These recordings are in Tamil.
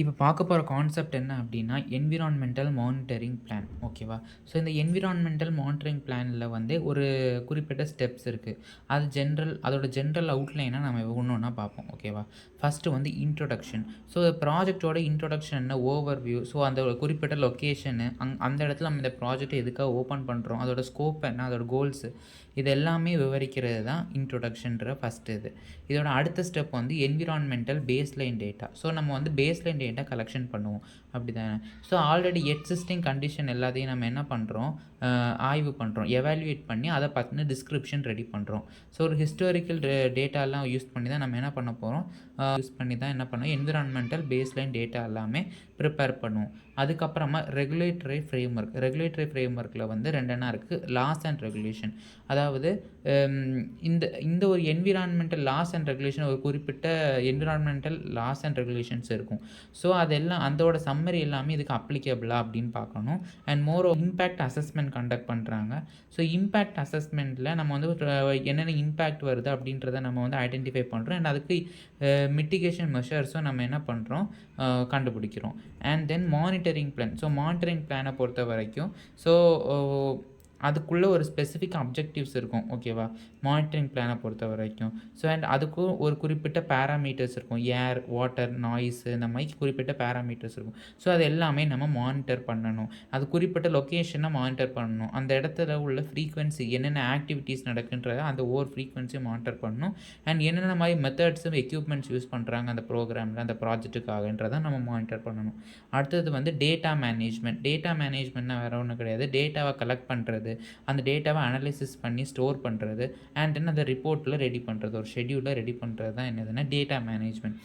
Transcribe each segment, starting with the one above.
இப்போ பார்க்க போகிற கான்செப்ட் என்ன அப்படின்னா என்விரான்மெண்டல் மானிட்டரிங் பிளான். ஓகேவா? ஸோ இந்த என்விரான்மெண்டல் மானிட்டரிங் பிளானில் வந்து ஒரு குறிப்பிட்ட ஸ்டெப்ஸ் இருக்குது. அதோட ஜென்ரல் அவுட்லைனாக நம்ம ஒன்று ஒன்றா பார்ப்போம். ஓகேவா? ஃபஸ்ட்டு வந்து இன்ட்ரொடக்ஷன். ஸோ ப்ராஜெக்டோட இன்ட்ரொடக்ஷன் என்ன, ஓவர்வியூ. ஸோ அந்த குறிப்பிட்ட லொக்கேஷனு, அந்த இடத்துல நம்ம இந்த ப்ராஜெக்ட் எதுக்காக ஓப்பன் பண்ணுறோம், அதோட ஸ்கோப் என்ன, அதோட கோல்ஸு, இது எல்லாமே விவரிக்கிறது தான் இன்ட்ரொடக்ஷன்ற ஃபஸ்ட்டு இது. இதோட அடுத்த ஸ்டெப் வந்து என்விரான்மெண்டல் பேஸ்லைன் டேட்டா. ஸோ நம்ம வந்து பேஸ்லைன் டேட்டா கலெக்ஷன் பண்ணுவோம். அப்படி தானே? ஸோ ஆல்ரெடி எக்ஸிஸ்டிங் கண்டிஷன் எல்லாத்தையும் நம்ம என்ன பண்ணுறோம், ஆய்வு பண்ணுறோம், எவாலுவேட் பண்ணி அதை பற்றின டிஸ்கிரிப்ஷன் ரெடி பண்ணுறோம். ஸோ ஒரு ஹிஸ்டாரிக்கல் டேட்டாலாம் யூஸ் பண்ணி தான் நம்ம என்ன பண்ண போகிறோம், என்ன பண்ணுவோம், என்விரான்மெண்டல் பேஸ்லைன் டேட்டா எல்லாமே ப்ரிப்பேர் பண்ணுவோம். அதுக்கப்புறமா ரெகுலேட்டரி ஃப்ரேம்வொர்க்கில் வந்து ரெண்டெண்ணா இருக்குது, லாஸ் அண்ட் ரெகுலேஷன். அதாவது இந்த ஒரு என்விரான்மெண்டல் லாஸ் அண்ட் ரெகுலேஷன், ஒரு குறிப்பிட்ட என்விரான்மெண்டல் லாஸ் அண்ட் ரெகுலேஷன்ஸ் இருக்கும். ஸோ அதெல்லாம் அதோட சம்மரி எல்லாமே இதுக்கு அப்ளிகபிளா அப்படின்னு பார்க்கணும். அண்ட் இம்பேக்ட் அசஸ்மெண்ட் கண்டக்ட் பண்ணுறாங்க. ஸோ இம்பேக்ட் அசஸ்மெண்ட்டில் நம்ம வந்து என்னென்ன இம்பேக்ட் வருது அப்படின்றத நம்ம வந்து ஐடென்டிஃபை பண்ணுறோம். அண்ட் அதுக்கு மிட்டிகேஷன் மெஷர்ஸும் நம்ம என்ன பண்ணுறோம், கண்டுபிடிக்கிறோம். And then monitoring plan. So monitoring பிளானை பொறுத்த வரைக்கும் ஸோ அதுக்குள்ளே ஒரு ஸ்பெசிஃபிக் அப்ஜெக்டிவ்ஸ் இருக்கும். ஓகேவா? மானிட்டரிங் பிளானை பொறுத்த வரைக்கும். ஸோ அண்ட் அதுக்கும் ஒரு குறிப்பிட்ட பேராமீட்டர்ஸ் இருக்கும். ஏர், வாட்டர், நாய்ஸு, இந்த மாதிரி குறிப்பிட்ட பேராமீட்டர்ஸ் இருக்கும். ஸோ அது எல்லாமே நம்ம மானிட்டர் பண்ணணும். அது குறிப்பிட்ட லொக்கேஷனை மானிட்டர் பண்ணணும். அந்த இடத்துல உள்ள ஃப்ரீக்வன்சி, என்னென்ன ஆக்டிவிட்டீஸ் நடக்குன்றதை அந்த ஒவ்வொரு ஃப்ரீக்வன்சியும் மானிட்டர் பண்ணணும். அண்ட் என்னென்ன மாதிரி மெத்தட்ஸும் எக்யூப்மெண்ட்ஸ் யூஸ் பண்ணுறாங்க அந்த ப்ரோக்ராமில், அந்த ப்ராஜெக்ட்டுக்காகன்றதை நம்ம மானிட்டர் பண்ணணும். அடுத்தது வந்து டேட்டா மேனேஜ்மெண்ட். டேட்டா மேனேஜ்மெண்ட்னா வேறு ஒன்றும் கிடையாது, டேட்டாவை கலெக்ட் பண்ணுறது, அந்த டேட்டாவை அனலைசிஸ் பண்ணி ஸ்டோர் பண்ணுறது, அண்ட் தென் அந்த ரிப்போர்ட்டில் ரெடி பண்ணுறது, ஒரு ஷெட்யூலில் ரெடி பண்ணுறது தான் என்னதுன்னா data management.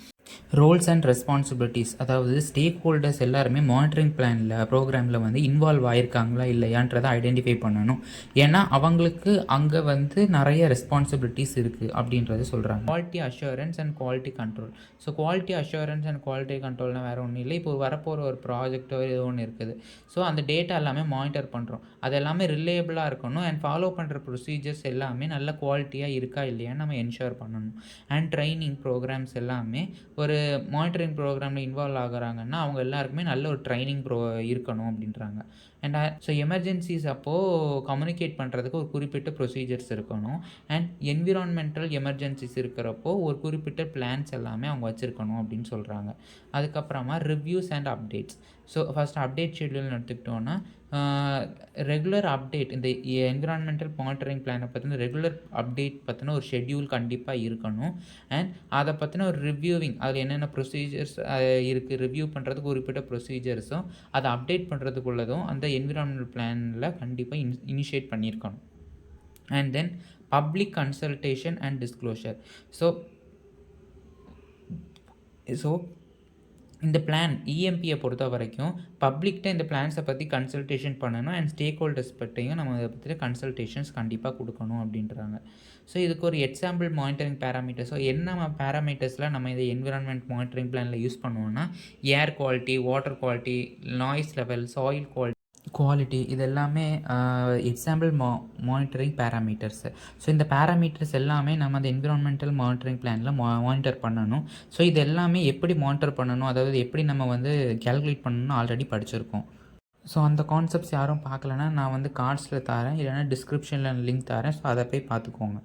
Roles and responsibilities. அதாவது ஸ்டேக் ஹோல்டர்ஸ் எல்லாருமே மானிட்டரிங் பிளானில், ப்ரோக்ராமில் வந்து இன்வால்வ் ஆகிருக்காங்களா இல்லையான்றதை ஐடென்டிஃபை பண்ணணும். ஏன்னா அவங்களுக்கு அங்கே வந்து நிறைய ரெஸ்பான்சிபிலிட்டிஸ் இருக்குது அப்படின்றத சொல்கிறாங்க. Quality assurance and quality control. So quality assurance and quality கண்ட்ரோல்னால் வேறு ஒன்றும் இல்லை, இப்போ வரப்போகிற ஒரு ப்ராஜெக்டோ ஏதோ ஒன்று இருக்குது. ஸோ அந்த டேட்டா எல்லாமே மானிட்டர் பண்ணுறோம், அது எல்லாமே ரிலேபிளாக இருக்கணும். அண்ட் ஃபாலோ பண்ணுற ப்ரொசீஜர்ஸ் எல்லாமே நல்ல குவாலிட்டியாக இருக்கா இல்லையான்னு நம்ம என்ஷூர் பண்ணணும். அண்ட் ட்ரைனிங் ப்ரோக்ராம்ஸ் எல்லாமே, ஒரு மானிட்டரிங் ப்ரோக்ராமில் இன்வால்வ் ஆகுறாங்கன்னா அவங்க எல்லாருக்குமே நல்ல ஒரு ட்ரைனிங் இருக்கணும் அப்படின்றாங்க. அண்ட் ஸோ எமர்ஜென்சிஸ் அப்போது கம்யூனிகேட் பண்ணுறதுக்கு ஒரு குறிப்பிட்ட ப்ரொசீஜர்ஸ் இருக்கணும். அண்ட் என்விரான்மெண்டல் எமர்ஜென்சிஸ் இருக்கிறப்போ ஒரு குறிப்பிட்ட பிளான்ஸ் எல்லாமே அவங்க வச்சுருக்கணும் அப்படின்னு சொல்கிறாங்க. அதுக்கப்புறமா reviews and updates. So first update ஷெட்யூல்னு எடுத்துக்கிட்டோன்னா, ரெகுலர் அப்டேட், இந்த என்விரான்மெண்டல் மானிட்டரிங் பிளானை பற்றின ரெகுலர் அப்டேட் பற்றின ஒரு ஷெட்யூல் கண்டிப்பாக இருக்கணும். அண்ட் அதை பற்றின ஒரு ரிவ்யூவிங், அதில் என்னென்ன ப்ரொசீஜர்ஸ் இருக்குது, ரிவ்யூ பண்ணுறதுக்கு குறிப்பிட்ட ப்ரொசீஜர்ஸும் அதை அப்டேட் பண்ணுறதுக்குள்ளதும் அந்த என்விரான்மெண்டல் பிளானில் கண்டிப்பாக இனிஷியேட் பண்ணியிருக்கணும். And then public consultation and disclosure. So இந்த பிளான் இஎம்பியை பொறுத்த வரைக்கும் பப்ளிக்கிட்ட இந்த பிளான்ஸை பற்றி கன்சல்டேஷன் பண்ணணும். அண்ட் ஸ்டேக் ஹோல்டர்ஸ் பற்றியும் நம்ம அதை பற்றி கன்சல்டேஷன்ஸ் கண்டிப்பாக கொடுக்கணும் அப்படின்றாங்க. ஸோ இதுக்கு ஒரு எக்ஸாம்பிள் மானிட்டரிங் பேராமீட்டர்ஸ். ஸோ என்ன பேராமீட்டர்ஸில் நம்ம இந்த என்விரான்மெண்ட் மானிட்டரிங் பிளானில் யூஸ் பண்ணுவோம்னா, ஏர் quality, water quality, noise level, soil quality, இது எல்லாமே எக்ஸாம்பிள் மானிட்டரிங் பேராமீட்டர்ஸு. ஸோ இந்த பேராமீட்டர்ஸ் எல்லாமே நம்ம அந்த என்விரான்மெண்டல் மானிட்டரிங் பிளானில் மானிட்டர் பண்ணணும். ஸோ இது எல்லாமே எப்படி மானிட்டர் பண்ணணும், அதாவது எப்படி நம்ம வந்து கேல்குலேட் பண்ணணும்னு ஆல்ரெடி படிச்சிருக்கோம். ஸோ அந்த கான்செப்ட்ஸ் யாரும் பார்க்கலன்னா நான் வந்து கார்ட்ஸில் தரேன், இல்லைனா டிஸ்கிரிப்ஷனில் லிங்க் தரேன். ஸோ அதை போய் பார்த்துக்கோங்க.